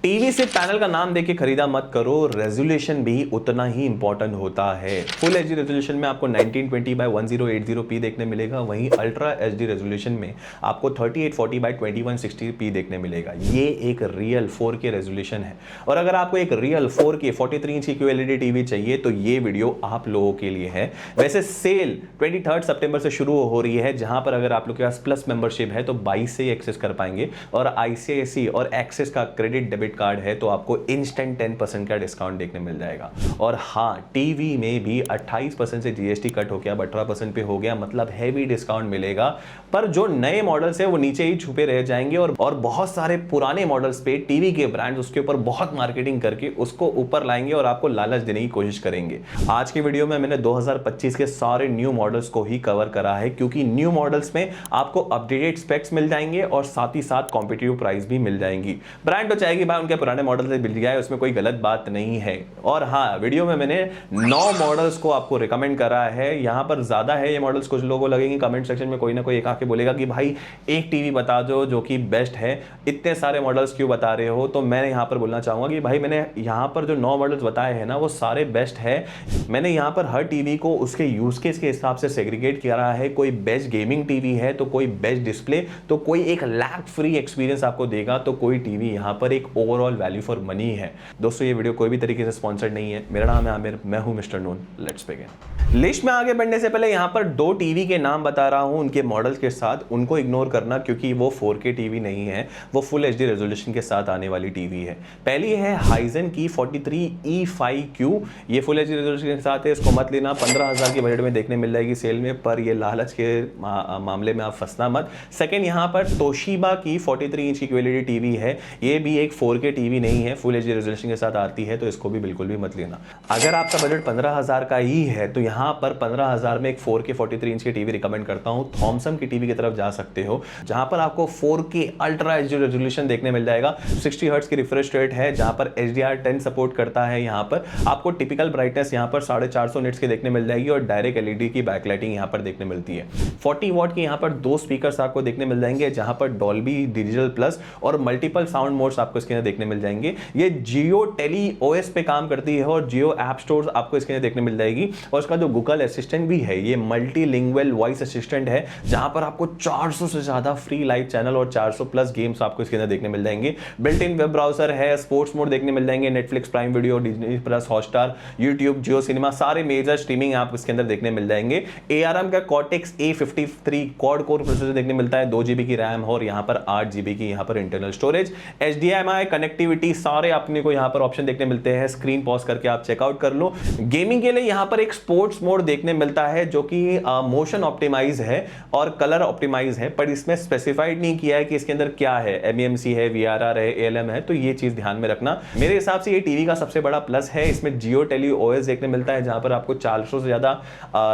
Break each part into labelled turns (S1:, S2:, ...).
S1: TV से panel का नाम देके खरीदा मत करो, रेजोल्यूशन भी उतना ही इंपॉर्टेंट होता है। फुल एचडी रेजोल्यूशन में आपको 1920 बाय 1080p देखने मिलेगा, वहीं अल्ट्रा एचडी रेजोल्यूशन में आपको 3840 बाय 2160p देखने मिलेगा। ये एक रियल 4K रेजोल्यूशन है और अगर आपको एक रियल 4K 43 इंच की QLED टीवी चाहिए तो ये वीडियो आप लोगों के लिए है। वैसे सेल 23 सितंबर से शुरू हो रही है, जहां पर अगर आप लोग के पास प्लस मेंबरशिप है तो 22 से ही एक्सेस कर पाएंगे और ICICI और एक्सिस का क्रेडिट डेबिट कार्ड है तो आपको इंस्टेंट 10% का डिस्काउंट देखने मिल जाएगा। और हाँ, टीवी में भी 28% से जीएसटी कट हो गया, 18% पे हो गया, मतलब हैवी डिस्काउंट मिलेगा। पर जो नए मॉडल्स है वो नीचे ही छुपे रह जाएंगे और बहुत सारे पुराने मॉडल्स पे टीवी के ब्रांड्स उसके ऊपर बहुत मार्केटिंग करके उसको ऊपर लाएंगे और आपको लालच देने की कोशिश करेंगे। आज के वीडियो में मैंने 2025 के सारे न्यू मॉडल्स को ही कवर करा है, क्योंकि न्यू मॉडल्स में आपको अपडेटेड स्पेक्स मिल जाएंगे और साथ ही साथ कॉम्पिटिटिव प्राइस भी मिल जाएंगी। ब्रांड तो चाहेगी भाई उनके पुराने मॉडल से मिल गया है, उसमें कोई गलत बात नहीं है। और हाँ, वीडियो में मैंने 9 मॉडल्स को आपको रिकमेंड करा है। यहां पर ज्यादा है ये मॉडल्स, कुछ लोगों को लगेंगे कमेंट सेक्शन में कोई ना कोई एक आके बोलेगा कि भाई एक टीवी बता दो जो कि बेस्ट है, इतने सारे मॉडल्स क्यों बता रहे हो। तो मैं यहां पर बोलना चाहूंगा कि भाई मैंने यहां पर जो 9 मॉडल्स बताए हैं ना वो सारे बेस्ट है। मैंने यहां पर हर टीवी को उसके यूज केस के हिसाब से सेग्रीगेट किया है। कोई बेस्ट गेमिंग टीवी है तो कोई बेस्ट डिस्प्ले, तो कोई एक लैग फ्री एक्सपीरियंस आपको देगा, तो कोई टीवी यहां पर एक ओवरऑल वैल्यू फॉर मनी है। दोस्तों, ये वीडियो कोई भी तरीके से स्पॉन्सर्ड नहीं है। मेरा नाम है आमिर, मैं हूं mister Noon. Let's begin. List में आगे बढ़ने से पहले यहां पर 2 टीवी के नाम बता रहा हूं उनके मॉडल्स के साथ, उनको इग्नोर करना क्योंकि वो 4K टीवी नहीं है, वो फुल एचडी रेजोल्यूशन के साथ आने वाली टीवी है। पहली है हाइजन की 43E5Q, ये फुल एचडी रेजोल्यूशन के साथ है, इसको मत लेना। 15,000 की बजट में देखने मिल जाएगी सेल में, पर ये लालच के मामले में आप फंसना मत। सेकंड, यहां पर तोशिबा की 43 इंच की QLED टीवी है, ये भी एक 4K टीवी नहीं है, फुल एचडी रेजोल्यूशन के साथ आती है, तो इसको भी बिल्कुल भी मत लेना। अगर आपका बजट 15,000 का ही है तो यहां पर 15,000 में एक 4K 43 इंच की टीवी रिकमेंड करता हूं। थॉमसन की टीवी की तरफ जा सकते हो, जहां पर आपको 4K अल्ट्रा एचडी रेजोल्यूशन देखने मिल जाएगा। 60 हर्ट्ज की रिफ्रेश रेट है, जहां पर HDR10 सपोर्ट करता है। यहां पर आपको टिपिकल ब्राइटनेस यहां पर 450 निट्स की देखने मिल जाएगी और डायरेक्ट LED की बैकलाइटिंग यहां पर देखने मिलती है। 40 वॉट की यहां पर 2 स्पीकर्स आपको देखने मिल जाएंगे, जहां पर डॉल्बी डिजिटल प्लस और मल्टीपल साउंड मोड्स आपको इसके अंदर देखने मिल जाएंगे। ये जियो टेली OS पे काम करती है और जियो ऐप स्टोर आपको इसके अंदर देखने मिल जाएगी। और इसका जो गूगल असिस्टेंट भी है, ये मल्टीलिंगुअल वॉइस असिस्टेंट है, जहां पर आपको 400 से ज्यादा फ्री लाइव चैनल और 400 प्लस गेम्स आपको इसके अंदर देखने मिल जाएंगे। बिल्ट इन वेब ब्राउजर है, स्पोर्ट्स मोड देखने मिल जाएंगे, Netflix, prime video, Disney plus, Hotstar, YouTube, Jio cinema, सारे मेजर स्ट्रीमिंग आप इसके अंदर देखने मिल जाएंगे। ARM का Cortex A53 quad core processor देखने मिलता है, 2 GB की रैम और यहां पर 8 GB की यहां पर इंटरनल स्टोरेज। HDMI कनेक्टिविटी सारे अपने को यहां पर ऑप्शन देखने मिलते हैं, स्क्रीन पॉज करके आप चेकआउट कर लो। गेमिंग के लिए यहां पर एक स्पोर्ट्स मोड देखने मिलता है जो कि मोशन ऑप्टिमाइज है और कलर ऑप्टिमाइज है, पर इसमें स्पेसिफाइड नहीं किया है कि इसके अंदर क्या है, MEMC है, VRR है, ALM है, तो ये चीज ध्यान में रखना। मेरे हिसाब से ये टीवी का सबसे बड़ा प्लस है, इसमें जियो टेली OS देखने मिलता है, जहां पर आपको 400 से ज्यादा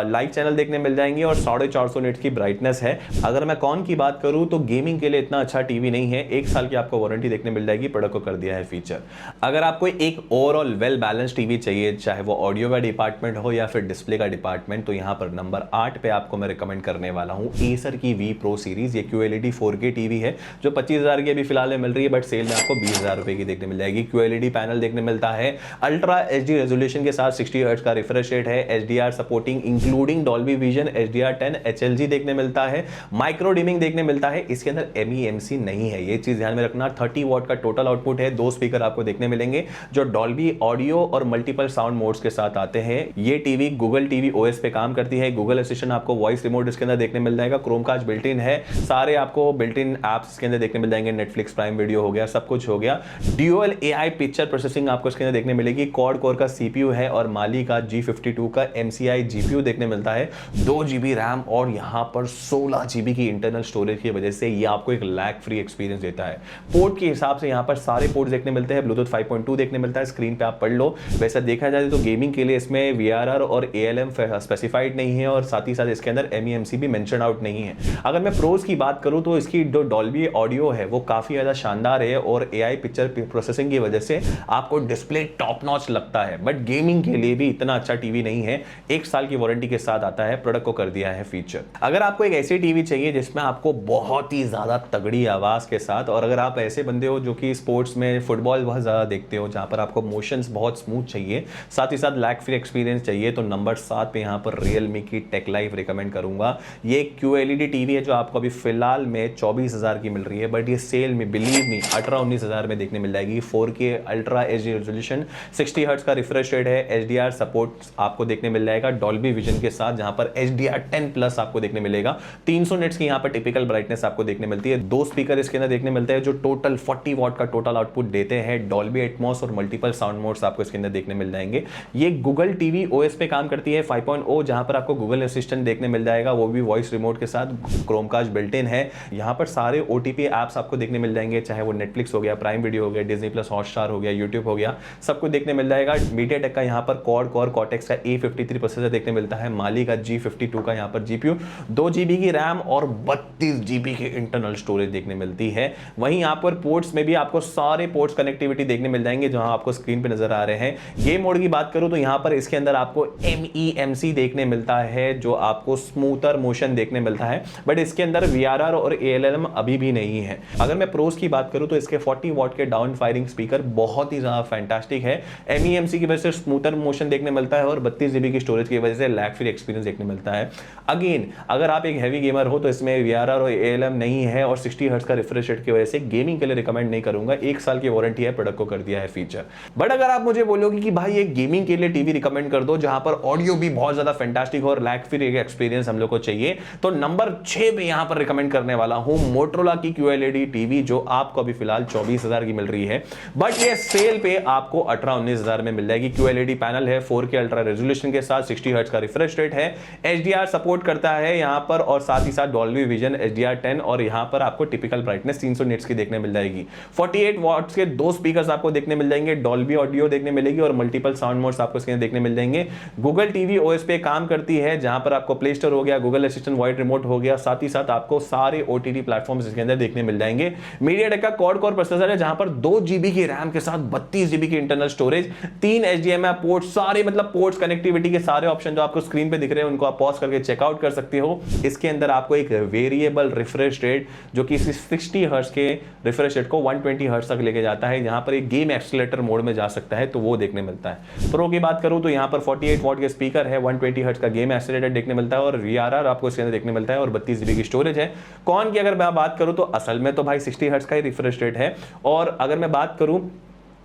S1: लाइव चैनल देखने मिल जाएंगे और 450 निट्स की ब्राइटनेस है। अगर मैं कौन की बात करूं तो गेमिंग के लिए इतना अच्छा टीवी नहीं है, 1 साल की आपको वारंटी देखने मिल जाएगी, प्रोडक्ट को कर दिया है फीचर। अगर आपको एक ओवरऑल वेल बैलेंस टीवी चाहिए, चाहे वो ऑडियो का डिपार्टमेंट हो या फिर डिस्प्ले का डिपार्टमेंट, तो यहां पर नंबर 8 पे आपको मैं रिकमेंड करने वाला हूं एसर की V Pro सीरीज। ये QLED 4K टीवी है जो 25,000 की अभी फिलहाल में मिल रही है, बट सेल में आपको 20,000 रुपए की देखने मिल जाएगी। QLED पैनल देखने मिलता है, अल्ट्रा एचडी रेजोल्यूशन के साथ 60 हर्ट्ज का रिफ्रेश रेट है, HDR supporting including Dolby vision, HDR10 HLG देखने मिलता है, माइक्रो डिमिंग देखने मिलता है। इसके अंदर MEMC नहीं है, ये चीज ध्यान में रखना। 30 वॉट का टोटल आउटपुट है, 2 स्पीकर आपको देखने मिलेंगे जो डॉल्बी ऑडियो और मल्टीपल साउंड मोड्स के साथ आते हैं। ये टीवी गूगल टीवी OS पे काम करती है, गूगल असिस्टेंट आपको वॉइस रिमोट इसके अंदर देखने मिल जाएगा, क्रोमकास्ट बिल्ट इन है, सारे आपको बिल्ट इन एप्स इसके अंदर देखने मिल जाएंगे, नेटफ्लिक्स, प्राइम वीडियो हो गया, सब कुछ हो गया। ड्यूअल AI पिक्चर प्रोसेसिंग आपको इसके अंदर देखने मिलेगी, क्वाड कोर का CPU है और माली का G52 का MCI GPU देखने मिलता है, 2 GB रैम और यहां पर 16 GB की इंटरनल स्टोरेज की वजह से ये आपको एक लैग फ्री एक्सपीरियंस देता है। पोर्ट के हिसाब से यहां पर सारे पोर्ट देखने मिलते हैं, ब्लूटूथ 5.2 देखने मिलता है, स्क्रीन पे आप पढ़ लो। वैसा देखा जाए तो गेमिंग के लिए इसमें VRR और ALM स्पेसिफाइड नहीं है और साथ ही साथ इसके अंदर MEMC भी मेंशन आउट नहीं है। अगर मैं प्रोज की बात करूं तो इसकी जो डॉल्बी ऑडियो है वो काफी ज्यादा शानदार है और AI पिक्चर प्रोसेसिंग की वजह से आपको डिस्प्ले टॉप नॉच लगता है, बट गेमिंग के लिए भी इतना अच्छा टीवी नहीं है। 1 साल की वारंटी के साथ आता है, प्रोडक्ट को कर दिया है फीचर। अगर आपको एक ऐसी टीवी चाहिए जिसमें आपको बहुत ही ज्यादा तगड़ी आवाज के साथ, और अगर आप ऐसे बंदे हो जो कि स्पोर्ट्स स्पोर्ट्स में फुटबॉल बहुत ज़्यादा देखते हो, जहाँ पर आपको मोशंस बहुत स्मूथ चाहिए, साथ ही साथ लैग फ्री एक्सपीरियंस चाहिए, तो नंबर 7 पे यहाँ पर रियलमी की टेक लाइफ रिकमेंड करूँगा। ये QLED टीवी है जो आपको अभी फिलहाल में 24,000 की मिल रही है, बट ये सेल में बिलीव मी 18-19,000 में देखने मिल जाएगी। 4K ultra HD resolution, 60 hertz का रिफ्रेश रेट है, HDR सपोर्ट आपको देखने मिल जाएगा डॉल्बी विजन के साथ, जहाँ पर HDR10 प्लस आपको देखने मिलेगा। 300 निट्स की यहाँ पर टिपिकल ब्राइटनेस आपको देखने मिलती है। 2 स्पीकर इसके अंदर देखने मिलते हैं जो टोटल 40 वॉट का टोटल आउटपुट देते हैं। डॉल्बी एटमॉस और मल्टीपल साउंड मोड्स आपको इसके अंदर देखने मिल जाएंगे। ये गूगल टीवी OS पे काम करती है 5.0, जहां पर आपको गूगल असिस्टेंट देखने मिल जाएगा, वो भी वॉइस रिमोट के साथ। क्रोमकास्ट बिल्ट इन है। यहाँ पर सारे OTP ऐप्स आपको देखने मिल जाएंगे, चाहे वो नेटफ्लिक्स हो गया, प्राइम वीडियो हो गया, डिज्नी प्लस हॉटस्टार हो गया, यूट्यूब हो गया, सबको देखने मिल जाएगा। मीडियाटेक का यहाँ पर क्वाड कोर कॉर्टेक्स का A53 प्रोसेसर देखने मिलता है, माली का G52 का यहाँ पर GPU, 2 GB की रैम और 32 GB की इंटरनल स्टोरेज देखने मिलती है। वहीं यहाँ पर पोर्ट्स में भी आपको सारे पोर्ट्स कनेक्टिविटी देखने मिल जाएंगे, जहां आपको स्क्रीन पे नजर आ रहे हैं। गेम मोड की बात करूं तो यहाँ पर इसके अंदर आपको MEMC देखने मिलता है, जो आपको स्मूथर मोशन देखने मिलता है, बट इसके अंदर VRR और ALLM अभी भी नहीं है। अगर मैं प्रोस की बात करूं तो इसके 40 वॉट के डाउन फायरिंग स्पीकर बहुत ही ज्यादा फैंटास्टिक है। MEMC की वजह से स्मूथर मोशन देखने मिलता है और 32 GB की स्टोरेज की वजह से लैग फ्री एक्सपीरियंस देखने मिलता है। अगेन अगर आप एक हैवी गेमर हो तो इसमें VRR और ALM नहीं है और 60 हर्ट्ज का रिफ्रेश रेट की वजह से गेमिंग के लिए रिकमेंड नहीं करूंगा। 1 साल की वारंटी है, प्रोडक्ट को कर दिया है फीचर। बट अगर आप मुझे बोलोगे कि भाई एक गेमिंग के लिए टीवी रिकमेंड कर दो जहां पर ऑडियो भी बहुत ज्यादा फैंटास्टिक हो और लैग फ्री एक्सपीरियंस हम लोग को चाहिए, तो नंबर 6 पे यहां पर रिकमेंड करने वाला हूं मोटरोला की QLED टीवी, जो आपको अभी फिलहाल 24,000 की मिल रही है, बट ये सेल पे आपको 18-19,000 में मिल जाएगी। QLED पैनल है, 4K अल्ट्रा रेजोल्यूशन के साथ, 60 हर्ट्ज का रिफ्रेश रेट है, HDR सपोर्ट करता है यहां पर, और साथ ही साथ डॉल्बी विजन HDR10, और यहां पर आपको टिपिकल ब्राइटनेस 300 निट्स की देखने मिल जाएगी। 48 वॉट्स के 2 स्पीकर्स आपको देखने मिल जाएंगे, डॉल्बी ऑडियो देखने मिलेगी और मल्टीपल साउंड मोड्स आपको इसके देखने मिल जाएंगे। गूगल टीवी OS पे काम करती है, जहां पर आपको प्ले स्टोर हो गया, गूगल असिस्टेंट वॉइस रिमोट हो गया, साथ ही साथ आपको सारे OTT प्लेटफॉर्म्स इसके अंदर देखने मिल जाएंगे। मीडियाटेक का क्वाड कोर प्रोसेसर है, जहां पर 2 GB की रैम के साथ 32 GB की इंटरनल स्टोरेज, 3 HDMI पोर्ट, सारे मतलब पोर्ट्स कनेक्टिविटी के सारे ऑप्शन जो आपको स्क्रीन पे दिख रहे हैं उनको आप पॉज करके चेकआउट कर सकते हो। इसके अंदर आपको एक वेरिएबल रिफ्रेश रेट जो कि 60 हर्ट्ज के रिफ्रेश रेट को 120 हर्ट्ज तक लेके जाता है, जहां पर एक गेम एक्सीलरेटर मोड में जा सकता है, तो वो देखने मिलता है। प्रो की बात करूं तो यहां पर 48 वॉट के स्पीकर है, 120 हर्ट्ज का गेम एक्सीलरेटर देखने मिलता है और VRR आपको इसके अंदर देखने मिलता है और 32 GB की स्टोरेज है। कौन की अगर मैं बात करूं तो असल में तो भाई 60 हर्ट्ज का ही रिफ्रेश रेट है, और अगर मैं बात करूं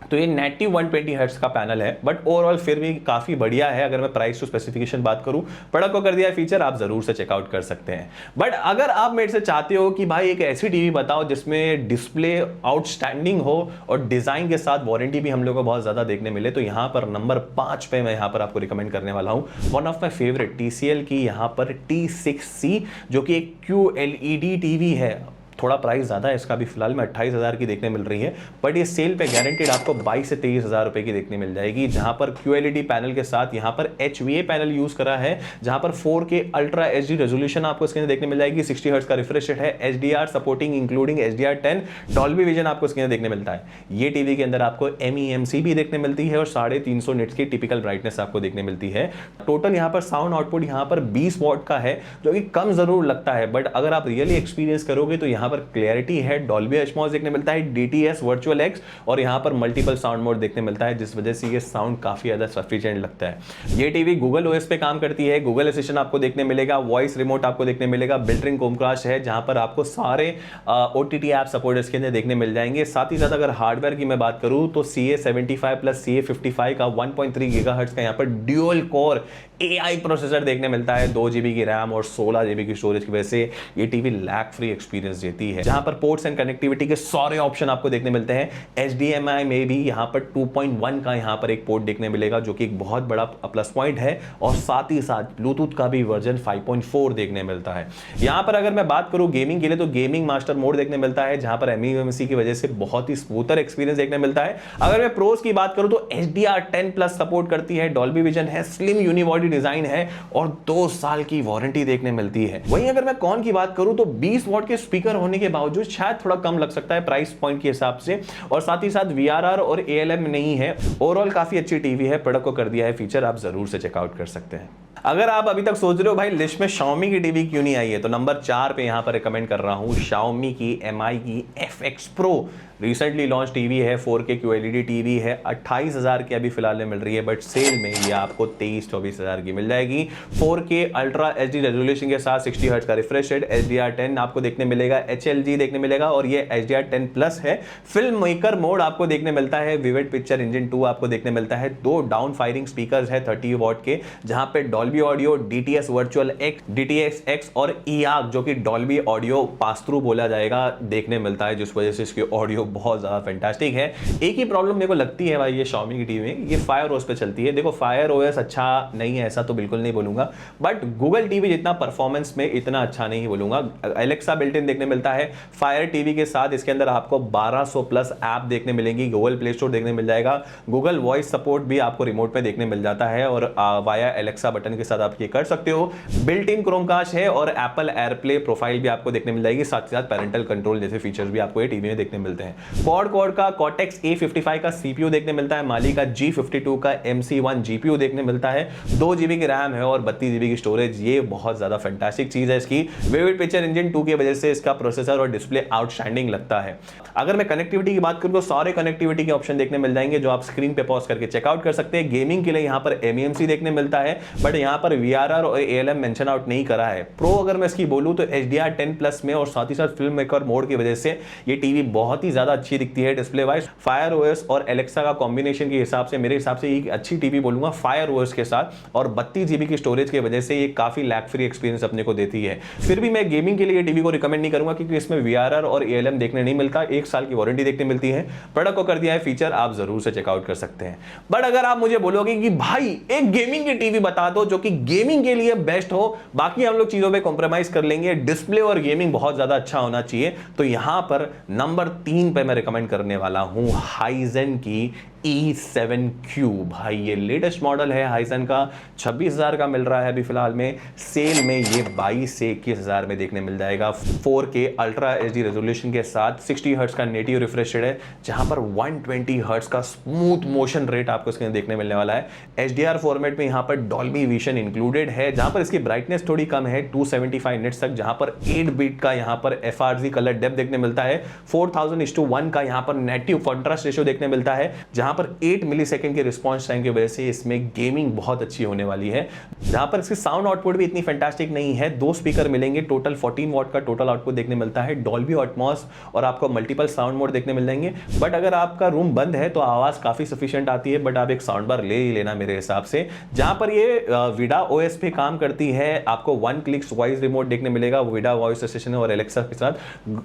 S1: तो ये नेटिव 120 हर्ट्ज का पैनल है, बट ओवरऑल फिर भी काफी बढ़िया है। अगर मैं प्राइस टू स्पेसिफिकेशन बात करूं, प्रोडक्ट को कर दिया है फीचर, आप जरूर से चेकआउट कर सकते हैं। बट अगर आप मेरे से चाहते हो कि भाई एक ऐसी टीवी बताओ जिसमें डिस्प्ले आउटस्टैंडिंग हो और डिजाइन के साथ वारंटी भी हम लोग को बहुत ज्यादा देखने मिले, तो यहां पर नंबर 5 पे मैं यहां पर आपको रिकमेंड करने वाला हूं one of my favourite TCL की यहां पर T6C, जो कि एक QLED टीवी है। थोड़ा प्राइस ज़्यादा है इसका, भी फिलहाल में 28,000 की देखने मिल रही है, बट ये सेल पे गारंटेड आपको 22 से 23,000 रुपए की देखने मिल जाएगी, जहां पर QLED पैनल के साथ यहाँ पर HVA पैनल यूज करा है, जहां पर 4K अल्ट्रा HD रेजोल्यूशन आपको इसके अंदर देखने मिल जाएगी, 60 हर्ट्ज का रिफ्रेश रेट है, HDR supporting including HDR10, Dolby vision आपको इसके अंदर देखने मिलता है। ये टीवी के अंदर आपको MEMC भी देखने मिलती है और 350 निट्स की टिपिकल ब्राइटनेस आपको देखने मिलती है। टोटल यहाँ पर साउंड आउटपुट यहाँ पर 20 वॉट का है, जो कि कम जरूर लगता है, बट अगर आप रियली एक्सपीरियंस करोगे तो यहाँ पर क्लैरिटी है, डॉल्बी एटमॉस देखने मिलता है, DTS वर्चुअल X, और यहाँ पर मल्टीपल साउंड मोड देखने मिलता है, जिस वजह से ये साउंड काफी ज्यादा सफिशिएंट लगता है। ये टीवी गूगल OS पे काम करती है, गूगल असिस्टेंट आपको देखने मिलेगा, वॉइस रिमोट आपको देखने मिलेगा, बिल्ट इन क्रोमकास्ट है, जहां पर आपको सारे OTT ऐप सपोर्ट इसके अंदर देखने मिल जाएंगे। साथ ही साथ अगर हार्डवेयर की मैं बात करूं तो CA75 प्लस CA55 का 1.3 गीगाहर्ट्ज का यहाँ पर ड्यूअल कोर AI प्रोसेसर देखने मिलता है, 2 GB की रैम और 16 GB की स्टोरेज की वजह से ये टीवी लैग फ्री एक्सपीरियंस देती है, जहां पर पोर्ट्स एंड कनेक्टिविटी के सारे ऑप्शन आपको देखने मिलते हैं। HDMI में भी यहाँ पर 2.1 का यहाँ पर एक पोर्ट देखने मिलेगा, जो कि एक बहुत बड़ा प्लस पॉइंट है, और साथ ही साथ ब्लूटूथ का भी वर्जन 5.4 देखने मिलता है। यहाँ पर अगर मैं बात करूँ गेमिंग के लिए तो गेमिंग मास्टर मोड देखने मिलता है, जहां पर MEMC की वजह से बहुत ही स्मूथर एक्सपीरियंस देखने मिलता है। अगर मैं प्रोस की बात करूँ तो HDR10 प्लस सपोर्ट करती है, डॉल्बी विजन है, स्लिम यूनिबॉडी डिजाइन है और 2 साल की वारंटी देखने मिलती है। वहीं अगर मैं कॉन की बात करूं तो 20 वॉट के स्पीकर होने के बावजूद शायद थोड़ा कम लग सकता है प्राइस पॉइंट के हिसाब से, और साथ ही साथ VRR और ALM नहीं है। ओवरऑल काफी अच्छी टीवी है, प्रोडक्ट को कर दिया है फीचर, आप जरूर से चेकआउट कर सकते हैं। अगर आप अभी तक सोच रहे हो भाई लिस्ट में Xiaomi की टीवी क्यों नहीं आई है, तो नंबर 4 पे यहां पर रिकमेंड कर रहा हूं Xiaomi की MI की FX Pro recently launch TV है, 4K QLED टीवी है, 28,000 की अभी फिलहाल में मिल रही है, बट सेल में ये आपको 23-24,000 की मिल जाएगी। 4K अल्ट्रा HD रेजोल्यूशन के साथ 60 हर्ट्ज का रिफ्रेश रेट, HDR10 आपको देखने मिलेगा, HLG देखने मिलेगा और ये HDR10 प्लस है। फिल्म मेकर मोड आपको देखने मिलता है, विविड पिक्चर इंजन 2 आपको देखने मिलता है, 2 डाउन फायरिंग स्पीकर्स है 30 वॉट के, जहां पे Dolby audio, DTS virtual x, DTS X और EARC जो कि डॉल्बी ऑडियो पास थ्रू बोला जाएगा देखने मिलता है, जिस वजह से इसकी ऑडियो बहुत ज्यादा फैंटास्टिक है। एक ही प्रॉब्लम मेरे को लगती है भाई ये Xiaomi की टीवी में, ये Fire OS पे चलती है। देखो Fire OS अच्छा नहीं है ऐसा तो बिल्कुल नहीं बोलूंगा, बट गूगल टीवी जितना परफॉर्मेंस में इतना अच्छा नहीं बोलूंगा। Alexa बिल्ट इन देखने मिलता है Fire TV के साथ, इसके अंदर आपको 1200 प्लस ऐप देखने मिलेंगी, गूगल प्ले स्टोर देखने मिल जाएगा, गूगल वॉइस सपोर्ट भी आपको रिमोट में देखने मिल जाता है और वाया Alexa बटन के साथ आप ये कर सकते हो। बिल्ट इन क्रोमकास्ट है और Apple AirPlay प्रोफाइल भी आपको देखने मिल जाएगी, साथ ही साथ पेरेंटल कंट्रोल जैसे फीचर्स भी आपको ये टीवी में देखने मिलते हैं। क्वाड कोर का Cortex A55 का CPU देखने मिलता है, माली का G52 का MC1 GPU देखने मिलता है, 2 GB की रैम है और 32 GB की स्टोरेज। ये बहुत ज्यादा फैंटास्टिक चीज है इसकी। विविड पिक्चर इंजन 2 की वजह से इसका प्रोसेसर और डिस्प्ले आउटस्टैंडिंग लगता है। अगर मैं कनेक्टिविटी की बात करूं तो सारे कनेक्टिविटी के ऑप्शन देखने मिल जाएंगे जो आप स्क्रीन पे पॉज करके चेकआउट कर सकते हैं। गेमिंग के लिए यहां पर MEMC देखने मिलता है, बट यहां पर VRR और ALM मेंशन आउट नहीं करा है। प्रो अगर मैं इसकी बोलूं तो HDR10 प्लस में और साथ ही साथ फिल्म मेकर मोड की वजह से ये टीवी बहुत ही ज्यादा अच्छी दिखती है डिस्प्ले वाइज। Fire OS और Alexa का कॉम्बिनेशन के हिसाब से मेरे हिसाब से ये अच्छी टीवी बोलूंगा Fire OS के साथ, और 32 GB की स्टोरेज की वजह से ये काफी लैग फ्री एक्सपीरियंस अपने को देती है। फिर भी मैं गेमिंग के लिए टीवी को रिकमेंड नहीं करूंगा क्योंकि इसमें VRR और ALM देखने नहीं मिलता, 1 साल की वारंटी देखने मिलती है। प्रोडक्ट को कर दिया है फीचर, आप जरूर से चेकआउट कर सकते हैं। बट अगर आप मुझे बोलोगे कि भाई एक गेमिंग की टीवी बता दो जो कि गेमिंग के लिए बेस्ट हो, बाकी हम लोग चीजों पे कॉम्प्रोमाइज कर लेंगे, डिस्प्ले और गेमिंग बहुत ज्यादा अच्छा होना चाहिए, तो यहां पर नंबर 3 पे मैं रिकमेंड करने वाला हूं हाइजन की E7Q। भाई ये लेटेस्ट मॉडल है हाइजन का, 26,000 का मिल रहा है अभी फिलहाल में, सेल में ये 22 से 21,000 में देखने मिल जाएगा। 4K अल्ट्रा HD रेजोल्यूशन के साथ 60 हर्ट्ज का नेटिव रिफ्रेश रेट है, जहां पर 120 हर्ट्ज का स्मूथ मोशन रेट आपको इसके अंदर देखने मिलने वाला है। HDR फॉर्मेट में यहां पर डॉल्बी विजन इंक्लूडेड है, जहां पर इसकी ब्राइटनेस थोड़ी कम है 275 निट्स तक, जहां पर 8 बीट का यहां पर FRG कलर डेप्थ देखने मिलता है, 4000:1 का यहां पर नेटिव कॉन्ट्रास्ट रेशियो देखने मिलता है, जहां पर 8 मिलीसेकंड के रिस्पांस टाइम की वजह से इसमें गेमिंग बहुत अच्छी होने वाली है। जहां पर इसकी साउंड आउटपुट भी इतनी फैंटास्टिक नहीं है, 2 स्पीकर मिलेंगे, टोटल 14 वॉट का टोटल आउटपुट देखने मिलता है, डॉल्बी एटमॉस और आपको मल्टीपल साउंड मोड देखने मिल जाएंगे। बट अगर आपका रूम बंद है तो आवाज काफी सफिशिएंट आती है, बट आप एक साउंड बार ले ही लेना मेरे हिसाब से। जहां पर ये विडा OS पे काम करती है, आपको 1 क्लिक वॉइस रिमोट देखने मिलेगा विडा वॉइस असिस्टेंट और एलेक्सा के साथ।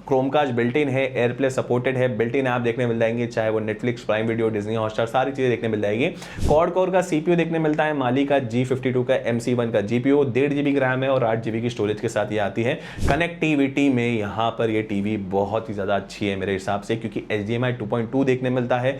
S1: क्रोमकास्ट बिल्ट इन है, एयरप्ले सपोर्टेड है, बिल्ट इन ऐप देखने मिल जाएंगे, चाहे वो Netflix, prime video, Disney Hotstar, सारी चीजें देखने मिल जाएगी। क्वाड कोर का CPU देखने मिलता है, माली का G52 का MC1 का GPU, 1.5 GB की रैम है और 8 GB की स्टोरेज के साथ ये आती है। कनेक्टिविटी में यहाँ पर ये टीवी बहुत ही ज्यादा अच्छी है मेरे हिसाब से, क्योंकि HDMI 2.2 देखने मिलता है,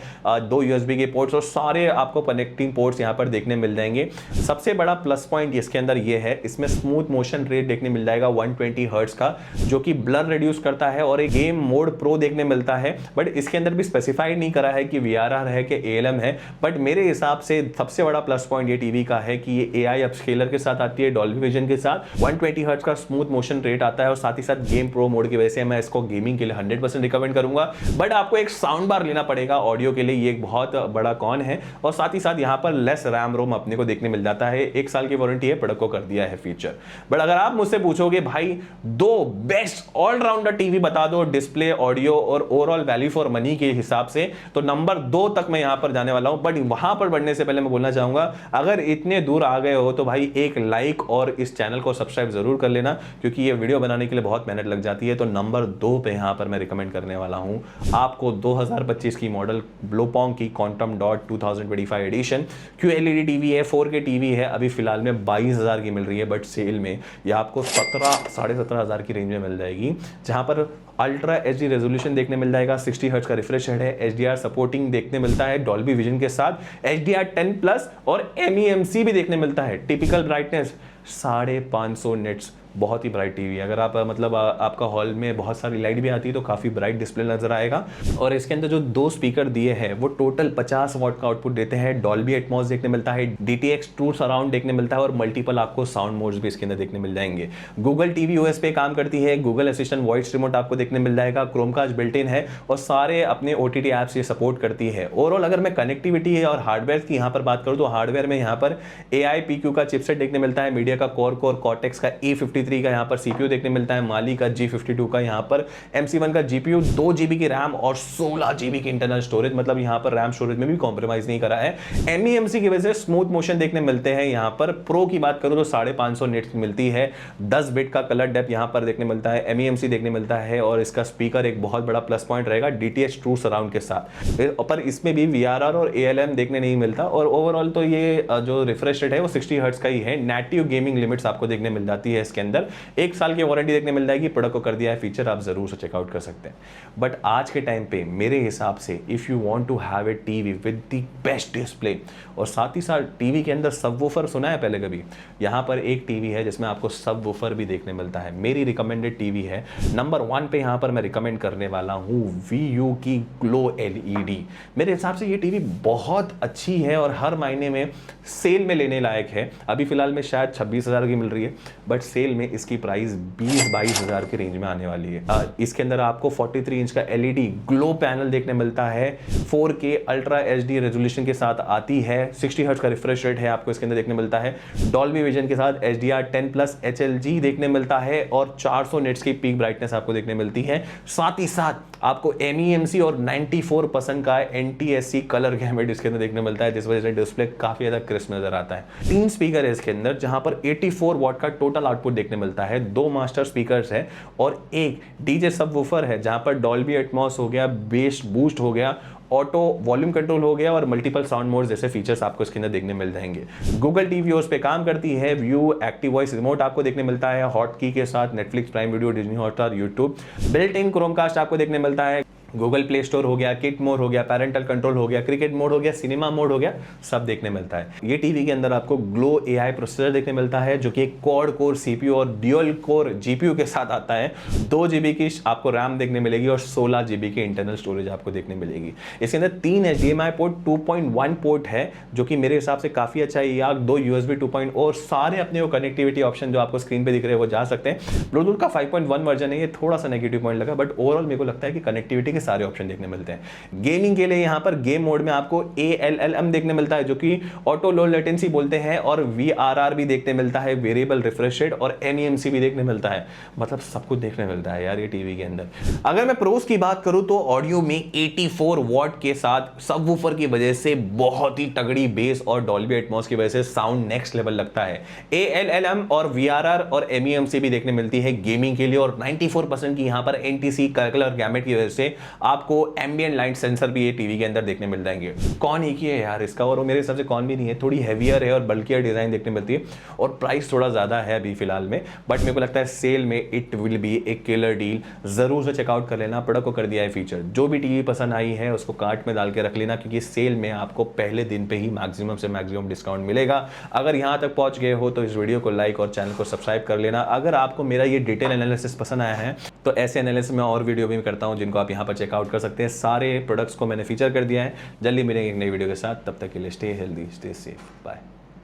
S1: 2 USB के पोर्ट्स और सारे आपको कनेक्टिंग पोर्ट्स यहाँ पर देखने मिल जाएंगे। सबसे बड़ा प्लस पॉइंट इसके अंदर ये है, इसमें स्मूथ मोशन रेट देखने मिल जाएगा 120 हर्ट्ज का, जो कि ब्लर रिड्यूस करता है, और एक गेम मोड प्रो देखने मिलता है। बट इसके अंदर भी स्पेसिफाइड नहीं करा है कि VRR है कि ALM है, बट मेरे हिसाब से सबसे बड़ा प्लस पॉइंट ये टीवी का है कि ये AI अपस्केलर के साथ आती है, डॉल्बी विजन के साथ, 120 हर्ट्ज का स्मूथ मोशन रेट आता है, और साथ ही साथ गेम प्रो मोड की वजह से मैं इसको गेमिंग के लिए 100% रिकमेंड करूंगा। बट आपको एक साउंड बार लेना पड़ेगा ऑडियो के लिए, ये एक बहुत बड़ा कॉन है, और साथ ही साथ यहाँ पर लेस रैम रोम अपने को देखने मिल जाता है। 1 साल की वारंटी है, प्रोडक्ट को कर दिया है फीचर। बट अगर आप मुझसे पूछोगे भाई 2 बेस्ट ऑलराउंडर टीवी बता दो डिस्प्ले, ऑडियो और ओवरऑल वैल्यू फॉर मनी के हिसाब से, तो नंबर 2 तक मैं यहां पर जाने वाला हूं। बट वहां पर बढ़ने से पहले मैं बोलना चाहूंगा, अगर इतने दूर आ गए हो तो भाई एक लाइक और इस चैनल को सब्सक्राइब जरूर कर लेना, क्योंकि ये वीडियो बनाने के लिए बहुत मेहनत लग जाती है। तो नंबर 2 पे यहां पर मैं रिकमेंड करने वाला हूं आपको 2025 की मॉडल ब्लोपोंग की quantum dot 2025 edition. QLED TV है, 4K टीवी है, अभी फिलहाल में 22,000 की मिल रही है, बट सेल में ये आपको 17,500 की रेंज में मिल जाएगी, जहां पर अल्ट्रा HD रेजोल्यूशन देखने मिल जाएगा, 60 हर्ट्ज का रिफ्रेश रेट है, HDR सपोर्टिंग देखने मिलता है डॉल्बी विजन के साथ, HDR10 प्लस और MEMC भी देखने मिलता है। टिपिकल ब्राइटनेस 550 निट्स, बहुत ही ब्राइट टीवी है। अगर आप मतलब आपका हॉल में बहुत सारी लाइट भी आती है तो काफ़ी ब्राइट डिस्प्ले नजर आएगा। और इसके अंदर जो 2 स्पीकर दिए हैं वो टोटल 50 वॉट का आउटपुट देते हैं। डॉल्बी एटमॉस देखने मिलता है, DTX ट्रू सराउंड देखने मिलता है और मल्टीपल आपको साउंड मोड्स भी इसके अंदर देखने मिल जाएंगे। गूगल टीवी OS पे काम करती है, गूगल असिस्टेंट वॉइस रिमोट आपको देखने मिल जाएगा, क्रोमकास्ट बिल्ट इन है और सारे अपने OTT ऐप्स ये सपोर्ट करती है। ओवरऑल अगर मैं कनेक्टिविटी और हार्डवेयर की यहाँ पर बात करूँ तो हार्डवेयर में यहाँ पर AI-PQ का चिपसेट देखने मिलता है, मीडिया का कोर कॉर्टेक्स का A53 का यहाँ पर CPU देखने मिलता है, माली का G52 का यहाँ पर MC1 का GPU, 2 GB की रैम और 16 GB की इंटरनल स्टोरेज, मतलब यहाँ पर रैम स्टोरेज में भी कॉम्प्रोमाइज नहीं करा है। MEMC की वजह से स्मूथ मोशन देखने मिलते हैं। यहाँ पर प्रो की बात करूँ तो 550 निट्स मिलती है, 10 बिट का कलर डेप्थ यहाँ पर देखने मिलता है, MEMC देखने मिलता है और इसका स्पीकर एक बहुत बड़ा प्लस पॉइंट रहेगा DTH ट्रू सराउंड के साथ। पर इसमें भी VRR और ALM देखने नहीं मिलता और ओवरऑल तो ये जो रिफ्रेश रेट है वो 60 हर्ट्ज का ही है। नेटिव गेमिंग लिमिट्स आपको देखने मिल जाती है इसके अंदर, 1 साल की वारंटी देखने मिल जाएगी। प्रोडक्ट को कर दिया है फीचर, आप जरूर से चेकआउट कर सकते हैं। बट आज के टाइम पे मेरे हिसाब से if you want to have a TV with the best display और साथ ही साथ टीवी के अंदर सबवूफर सुना है पहले कभी? यहाँ पर एक टीवी है जिसमें आपको सबवूफर भी देखने मिलता है। मेरी रिकमेंडेड टीवी है नंबर 1 पे, यहाँ पर मैं रिकमेंड करने वाला हूँ VU की ग्लो LED। मेरे हिसाब से ये टीवी बहुत अच्छी है और हर महीने में सेल में लेने लायक है। अभी फिलहाल में शायद 26,000 की मिल रही है बट सेल में इसकी प्राइस 20-22 हज़ार के रेंज में आने वाली है। इसके अंदर आपको 43 इंच का LED ग्लो पैनल देखने मिलता है, 4K अल्ट्रा HD रेजोल्यूशन के साथ आती है, 60 हर्ट्ज का रिफ्रेश रेट है आपको इसके अंदर देखने मिलता है, डॉल्बी विजन के साथ HDR10+ HLG देखने मिलता है और 400 निट्स की पीक ब्राइटनेस आपको देखने मिलती है। साथ ही साथ आपको MEMC और 94% का NTSC कलर गैमेट इसके अंदर देखने मिलता है, जिस वजह से डिस्प्ले काफी ज्यादा क्रिस्प नजर आता है। 3 स्पीकर है इसके अंदर जहां पर 84 वॉट का टोटल आउटपुट देखने मिलता है, 2 मास्टर स्पीकर्स है और एक DJ सबवूफर है जहां पर डॉल्बी एटमॉस हो गया, बेस बूस्ट हो गया, ऑटो वॉल्यूम कंट्रोल हो गया और मल्टीपल साउंड मोड्स जैसे फीचर्स आपको इसके अंदर देखने मिल जाएंगे। गूगल टीवी OS पे काम करती है, व्यू एक्टिव वॉइस रिमोट आपको देखने मिलता है हॉट की के साथ, Netflix, prime video, Disney Hotstar, YouTube, built in Chromecast आपको देखने मिलता है, गूगल प्ले स्टोर हो गया, किट मोड हो गया, पैरेंटल कंट्रोल हो गया, क्रिकेट मोड हो गया, सिनेमा मोड हो गया, सब देखने मिलता है। ये टीवी के अंदर आपको ग्लो AI प्रोसेसर देखने मिलता है जो कि एक क्वाड कोर CPU और ड्यूल कोर GPU के साथ आता है। 2 GB की आपको रैम देखने मिलेगी और 16 GB की इंटरनल स्टोरेज आपको देखने मिलेगी। इसके अंदर 3 HDMI पोर्ट, 2.1 पोर्ट है जो कि मेरे हिसाब से काफी अच्छा है, या 2 USB 2.0 और सारे अपने वो कनेक्टिविटी ऑप्शन जो आपको स्क्रीन पे दिख रहे हैं वो जा सकते हैं। ब्लूटूथ का 5.1 वर्जन है, ये थोड़ा सा नेगेटिव पॉइंट लगा बट ओवरऑल मेरे को लगता है कि कनेक्टिविटी सारे ऑप्शन देखने मिलते हैं। गेमिंग के लिए यहां पर गेम मोड में आपको ALLM देखने मिलता है जो कि ऑटो लो लेटेंसी बोलते हैं और VRR भी देखने मिलता है, वेरिएबल रिफ्रेश रेट, और MEMC भी देखने मिलता है। मतलब सब कुछ देखने मिलता है यार ये टीवी के अंदर। अगर मैं प्रोस की बात करूं तो ऑडियो में 84 वॉट के साथ सबवूफर की वजह से बहुत ही तगड़ी बेस और डॉल्बी एटमॉस की वजह से साउंड नेक्स्ट लेवल लगता है। ALLM और VRR और MEMC भी देखने मिलती है गेमिंग के लिए और 94% की यहां पर NTC कलर गैमेट की वजह से आपको एम्बिएंट लाइट सेंसर भी ये टीवी के अंदर देखने मिल जाएंगे। कौन एक ही है यार इसका और वो मेरे हिसाब से कौन भी नहीं है, थोड़ी हैवियर है और बल्कियर डिजाइन देखने मिलती है और प्राइस थोड़ा ज्यादा है अभी फिलहाल में, बट मेरे को लगता है सेल में इट विल बी एक किलर डील। जरूर से चेकआउट कर लेना, प्रोडक्ट को कर दिया है फीचर। जो भी टीवी पसंद आई है उसको कार्ट में डाल के रख लेना क्योंकि सेल में आपको पहले दिन पे ही मैक्सिमम से मैक्सिमम डिस्काउंट मिलेगा। अगर यहां तक पहुंच गए हो तो इस वीडियो को लाइक और चैनल को सब्सक्राइब कर लेना। अगर आपको मेरा ये डिटेल एनालिसिस पसंद आया है तो ऐसे एनालिसिस में और वीडियो भी करता हूं जिनको आप यहां पर चेकआउट कर सकते हैं। सारे प्रोडक्ट्स को मैंने फीचर कर दिया है। जल्दी मिलेंगे एक नई वीडियो के साथ, तब तक के लिए stay healthy, stay safe, bye.